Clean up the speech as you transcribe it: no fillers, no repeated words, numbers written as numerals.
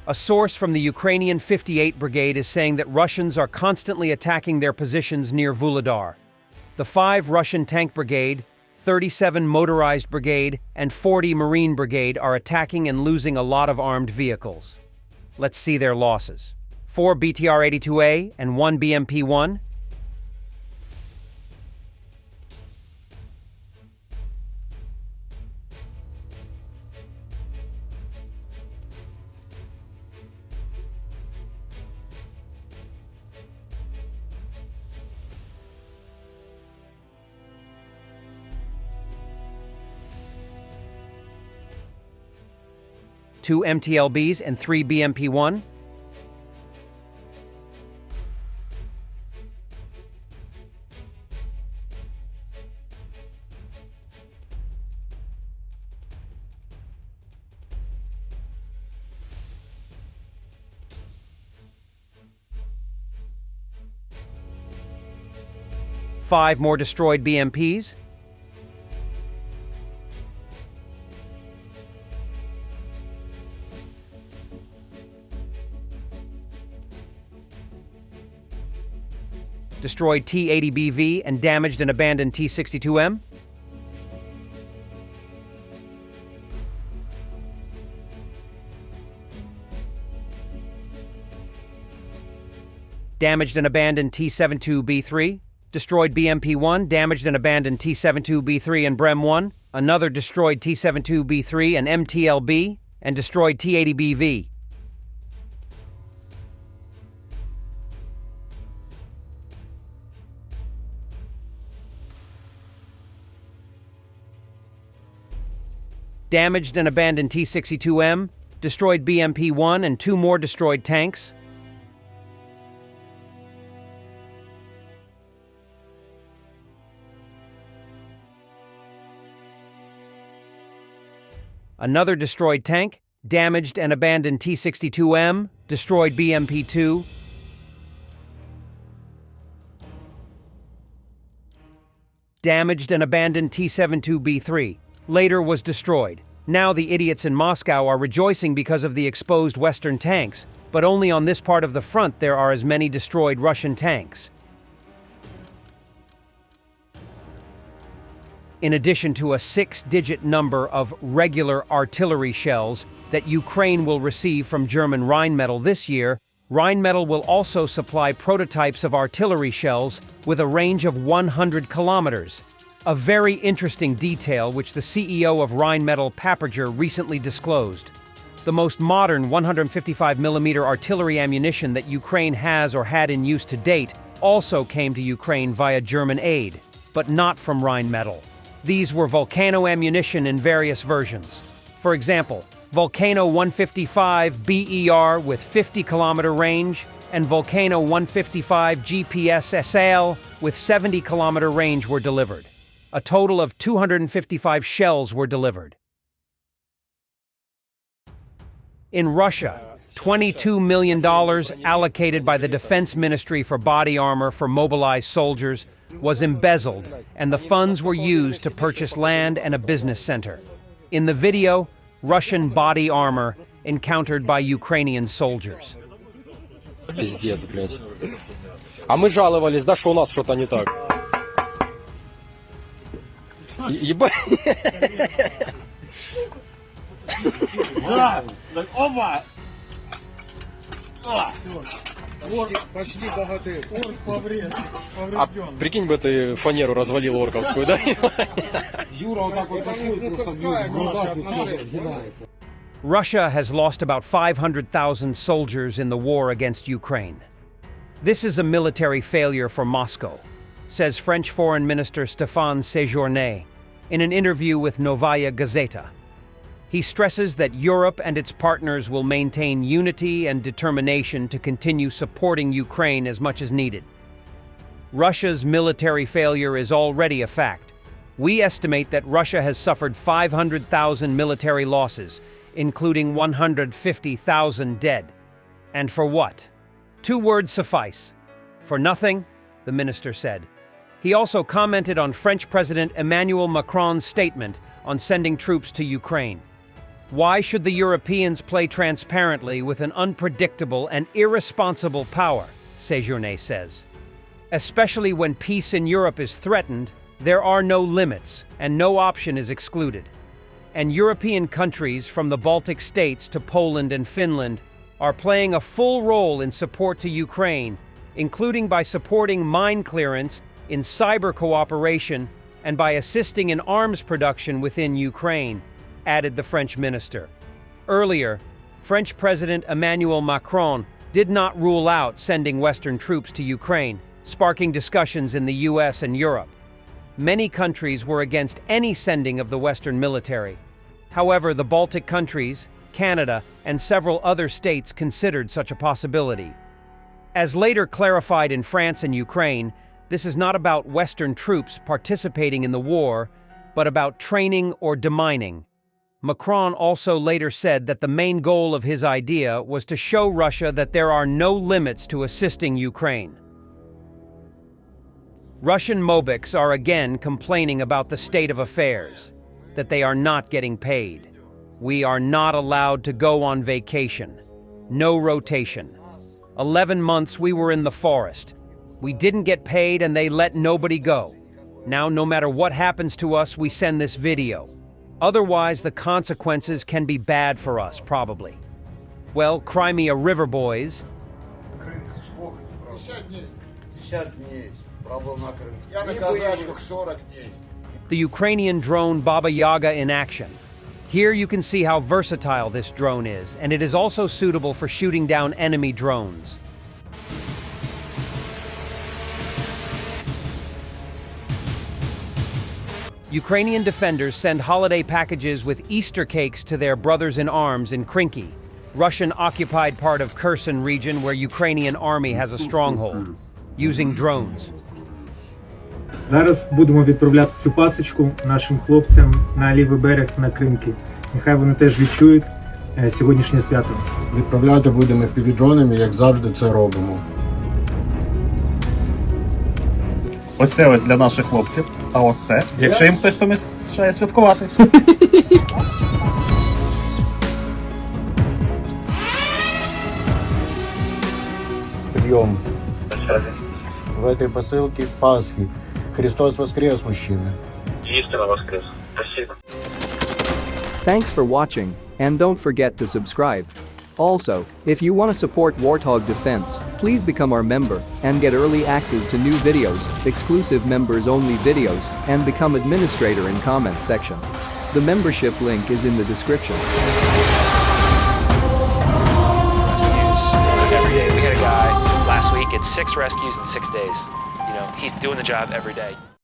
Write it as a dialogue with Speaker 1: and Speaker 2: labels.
Speaker 1: A source from the Ukrainian 58 Brigade is saying that Russians are constantly attacking their positions near Vuhledar. The 5 Russian Tank Brigade, 37 Motorized Brigade, and 40 Marine Brigade are attacking and losing a lot of armed vehicles. Let's see their losses. 4 BTR-82A and 1 BMP-1. Two MTLBs and 3 BMP-1. Five more destroyed BMPs. Destroyed T-80BV and damaged and abandoned T-62M. Damaged and abandoned T-72B3. Destroyed BMP-1, damaged and abandoned T-72B3 and BREM-1. Another destroyed T-72B3 and MTLB, and destroyed T-80BV. Damaged and abandoned T-62M, destroyed BMP-1 and 2 more destroyed tanks. Another destroyed tank, damaged and abandoned T-62M, destroyed BMP-2. Damaged and abandoned T-72B3. Later was destroyed. Now the idiots in Moscow are rejoicing because of the exposed Western tanks, but only on this part of the front there are as many destroyed Russian tanks. In addition to a 6-digit number of regular artillery shells that Ukraine will receive from German Rheinmetall this year, Rheinmetall will also supply prototypes of artillery shells with a range of 100 kilometers. A very interesting detail which the CEO of Rheinmetall Papperger recently disclosed. The most modern 155mm artillery ammunition that Ukraine has or had in use to date also came to Ukraine via German aid, but not from Rheinmetall. These were Volcano ammunition in various versions. For example, Volcano 155 BER with 50-kilometer range and Volcano 155 GPS SAL with 70-kilometer range were delivered. A total of 255 shells were delivered. In Russia, $22 million allocated by the Defense Ministry for body armor for mobilized soldiers was embezzled, and the funds were used to purchase land and a business center. In the video, Russian body armor encountered by Ukrainian soldiers.
Speaker 2: Пиздец, блядь. А мы жаловались, да, что у нас что-то не так. Ебать.
Speaker 3: Да, так оба.
Speaker 4: Почти богатырь. Орк поврежден.
Speaker 2: А прикинь бы ты фанеру развалил орковскую, да?
Speaker 4: Юра вот так вот просто.
Speaker 1: Russia has lost about 500,000 soldiers in the war against Ukraine. This is a military failure for Moscow, says French Foreign Minister Stéphane Séjourné in an interview with Novaya Gazeta. He stresses that Europe and its partners will maintain unity and determination to continue supporting Ukraine as much as needed. Russia's military failure is already a fact. We estimate that Russia has suffered 500,000 military losses, including 150,000 dead. And for what? 2 words suffice. For nothing, the minister said. He also commented on French President Emmanuel Macron's statement on sending troops to Ukraine. Why should the Europeans play transparently with an unpredictable and irresponsible power, Séjourné says. Especially when peace in Europe is threatened, there are no limits and no option is excluded. And European countries from the Baltic states to Poland and Finland are playing a full role in support to Ukraine, including by supporting mine clearance, in cyber cooperation, and by assisting in arms production within Ukraine, added the French minister. Earlier, French President Emmanuel Macron did not rule out sending Western troops to Ukraine, sparking discussions in the US and Europe. Many countries were against any sending of the Western military. However, the Baltic countries, Canada, and several other states considered such a possibility. As later clarified in France and Ukraine, this is not about Western troops participating in the war, but about training or demining. Macron also later said that the main goal of his idea was to show Russia that there are no limits to assisting Ukraine. Russian Mobics are again complaining about the state of affairs, that they are not getting paid. We are not allowed to go on vacation. No rotation. 11 months we were in the forest. We didn't get paid and they let nobody go. Now, no matter what happens to us, we send this video. Otherwise, the consequences can be bad for us, probably. Well, Crimea River boys. The Ukrainian drone Baba Yaga in action. Here you can see how versatile this drone is, and it is also suitable for shooting down enemy drones. Ukrainian defenders send holiday packages with Easter cakes to their brothers-in-arms in Krinky, Russian-occupied part of Kherson region where Ukrainian army has a stronghold, using drones.
Speaker 3: Зараз будемо відправляти цю пасочку нашим хлопцям на лівий берег на Кримки. Нехай вони теж відчують сьогоднішнє свято.
Speaker 5: Відправляти будемо FPV-дронами, як завжди це робимо.
Speaker 6: Ось це ось для наших хлопців, а ось це, якщо їм хтось помішає святкувати.
Speaker 5: Прием. В этой посылке Пасхи. Христос воскрес, мужчины.
Speaker 7: Истинно воскрес. Спасибо.
Speaker 8: Thanks for watching, and don't forget to subscribe. Also, if you want to support Warthog Defense, please become our member and get early access to new videos, exclusive members-only videos, and become administrator in comment section. The membership link is in the description.
Speaker 9: Every day. We had a guy last week at 6 rescues in 6 days. You know, he's doing the job every day.